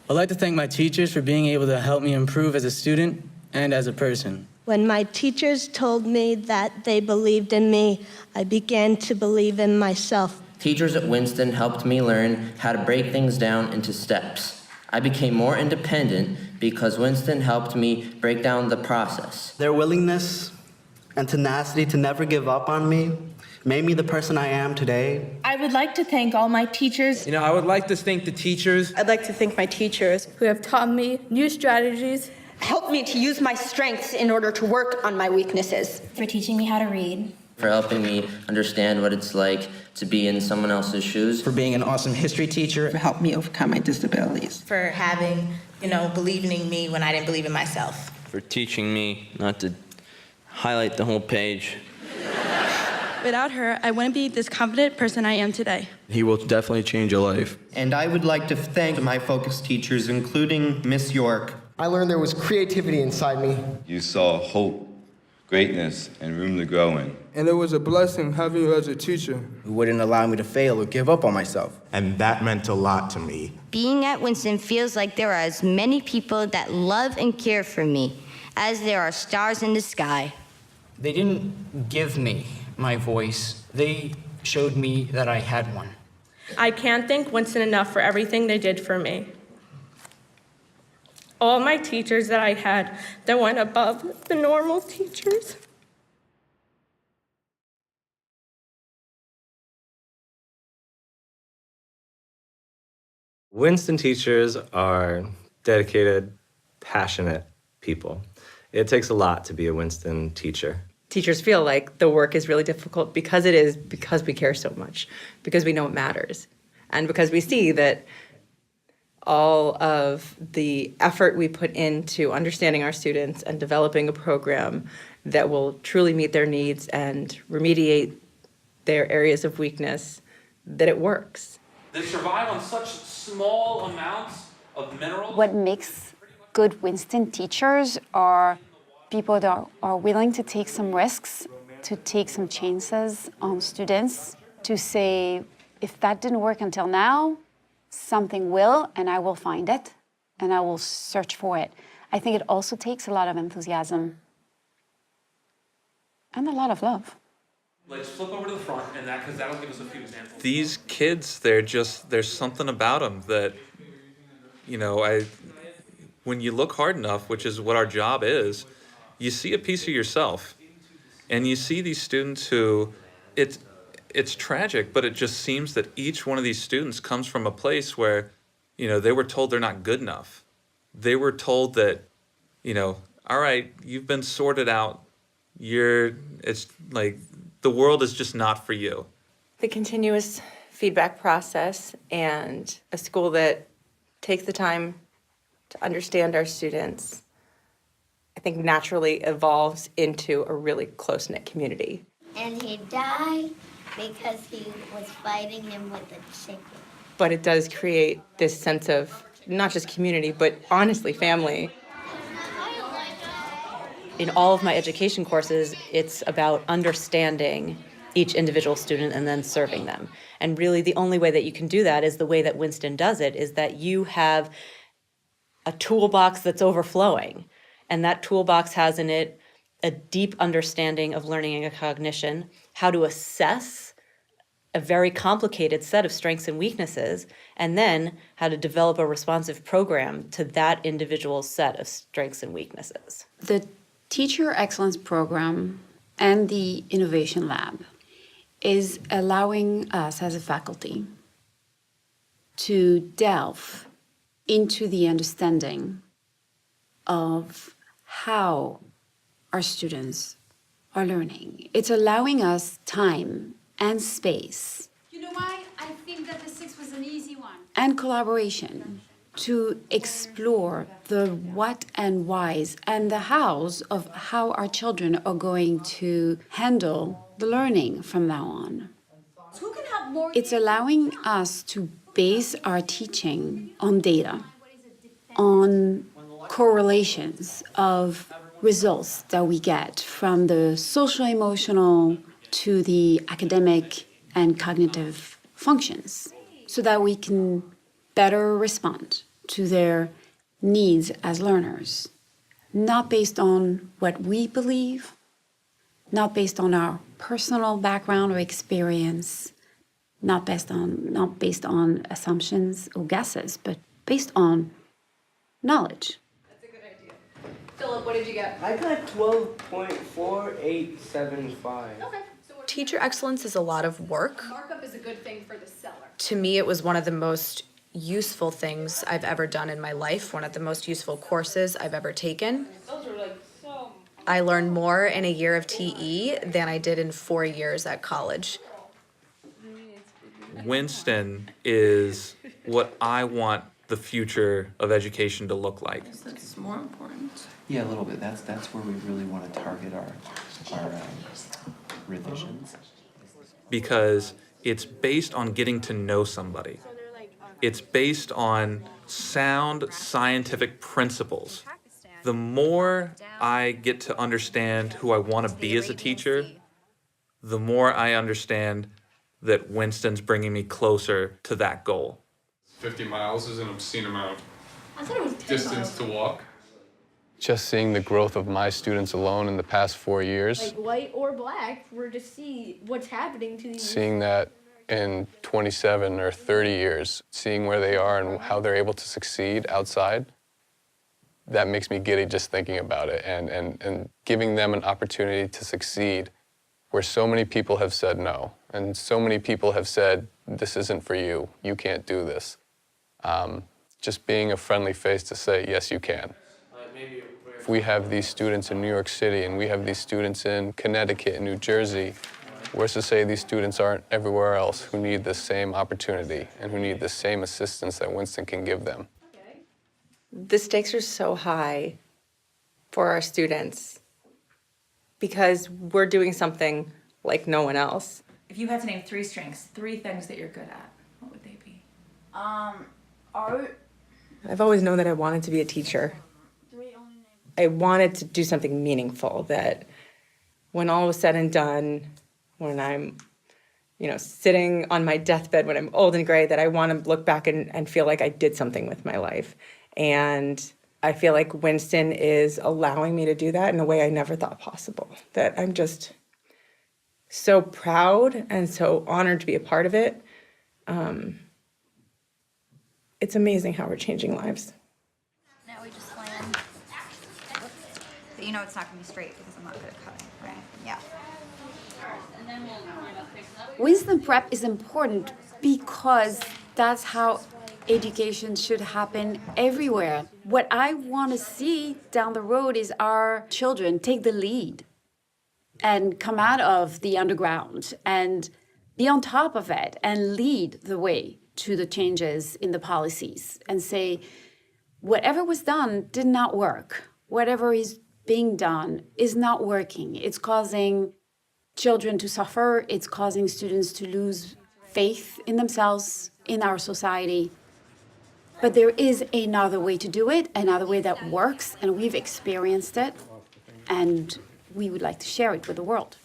I'd like to thank my teachers for being able to help me improve as a student and as a person. When my teachers told me that they believed in me, I began to believe in myself. Teachers at Winston helped me learn how to break things down into steps. I became more independent because Winston helped me break down the process. Their willingness and tenacity to never give up on me made me the person I am today. I would like to thank all my teachers. I would like to thank the teachers. I'd like to thank my teachers Who have taught me new strategies. Helped me to use my strengths in order to work on my weaknesses. For teaching me how to read. For helping me understand what it's like to be in someone else's shoes. For being an awesome history teacher. For helping me overcome my disabilities. For having, believing in me when I didn't believe in myself. For teaching me not to highlight the whole page. Without her, I wouldn't be this confident person I am today. He will definitely change your life. And I would like to thank my focus teachers, including Miss York. I learned there was creativity inside me. You saw hope, greatness, and room to grow in. And it was a blessing having you as a teacher. Who wouldn't allow me to fail or give up on myself. And that meant a lot to me. Being at Winston feels like there are as many people that love and care for me as there are stars in the sky. They didn't give me my voice. They showed me that I had one. I can't thank Winston enough for everything they did for me. All my teachers that I had that went above the normal teachers. Winston teachers are dedicated, passionate people. It takes a lot to be a Winston teacher. Teachers feel like the work is really difficult because we care so much, because we know it matters, and because we see that all of the effort we put into understanding our students and developing a program that will truly meet their needs and remediate their areas of weakness, that it works. They survive on such small amounts of minerals. What makes good Winston teachers are people that are willing to take some risks, to take some chances on students, to say, if that didn't work until now, something will, and I will find it, and I will search for it. I think it also takes a lot of enthusiasm and a lot of love. Let's flip over to the front, and because that'll give us a few examples. These kids, there's something about them that, when you look hard enough, which is what our job is, you see a piece of yourself, and you see these students who, it's tragic, but it just seems that each one of these students comes from a place where, they were told they're not good enough. They were told that, all right, you've been sorted out. It's like the world is just not for you. The continuous feedback process and a school that takes the time to understand our students, I think naturally evolves into a really close-knit community. And he died because he was fighting him with a chicken. But it does create this sense of not just community, but honestly family. In all of my education courses, it's about understanding each individual student and then serving them. And really the only way that you can do that is the way that Winston does it, is that you have a toolbox that's overflowing. And that toolbox has in it a deep understanding of learning and cognition, how to assess a very complicated set of strengths and weaknesses, and then how to develop a responsive program to that individual set of strengths and weaknesses. The Teacher Excellence Program and the Innovation Lab is allowing us as a faculty to delve into the understanding of how our students are learning. It's allowing us time and space. You know why? I think that the 6 was an easy one. And collaboration to explore the what and whys and the hows of how our children are going to handle the learning from now on. So who can help more? It's allowing us to base our teaching on data, on correlations of results that we get from the social emotional to the academic and cognitive functions, so that we can better respond to their needs as learners, not based on what we believe, not based on our personal background or experience, not based on assumptions or guesses, but based on knowledge. Philip, what did you get? I got 12.4875. Okay. Teacher excellence is a lot of work. Markup is a good thing for the seller. To me, it was one of the most useful things I've ever done in my life, one of the most useful courses I've ever taken. Those are like so... I learned more in a year of TE than I did in 4 years at college. Winston is what I want the future of education to look like. That's more important. Yeah, a little bit. That's where we really want to target our revisions. Because it's based on getting to know somebody. It's based on sound scientific principles. The more I get to understand who I want to be as a teacher, the more I understand that Winston's bringing me closer to that goal. 50 miles is an obscene amount I thought it was 10 distance miles. to walk. Just seeing the growth of my students alone in the past 4 years, Like white or black, we're to see what's happening to these. seeing that in 27 or 30 years, seeing where they are and how they're able to succeed outside, that makes me giddy just thinking about it. And giving them an opportunity to succeed where so many people have said no, and so many people have said, this isn't for you, you can't do this. Just being a friendly face to say, yes, you can. If we have these students in New York City and we have these students in Connecticut and New Jersey, where's to say these students aren't everywhere else who need the same opportunity and who need the same assistance that Winston can give them? The stakes are so high for our students because we're doing something like no one else. If you had to name 3 strengths, 3 things that you're good at, what would they be? Art. I've always known that I wanted to be a teacher. I wanted to do something meaningful, that when all was said and done, when I'm, sitting on my deathbed when I'm old and gray, that I want to look back and feel like I did something with my life. And I feel like Winston is allowing me to do that in a way I never thought possible, that I'm just so proud and so honored to be a part of it. It's amazing how we're changing lives. Now we just land. But you know it's not going to be straight because I'm not good at cutting, right? Yeah. And then we'll fix that. Winston Prep is important because that's how education should happen everywhere. What I want to see down the road is our children take the lead and come out of the underground and be on top of it and lead the way to the changes in the policies and say, whatever was done did not work. Whatever is being done is not working. It's causing children to suffer. It's causing students to lose faith in themselves, in our society. But there is another way to do it, another way that works, and we've experienced it, and we would like to share it with the world.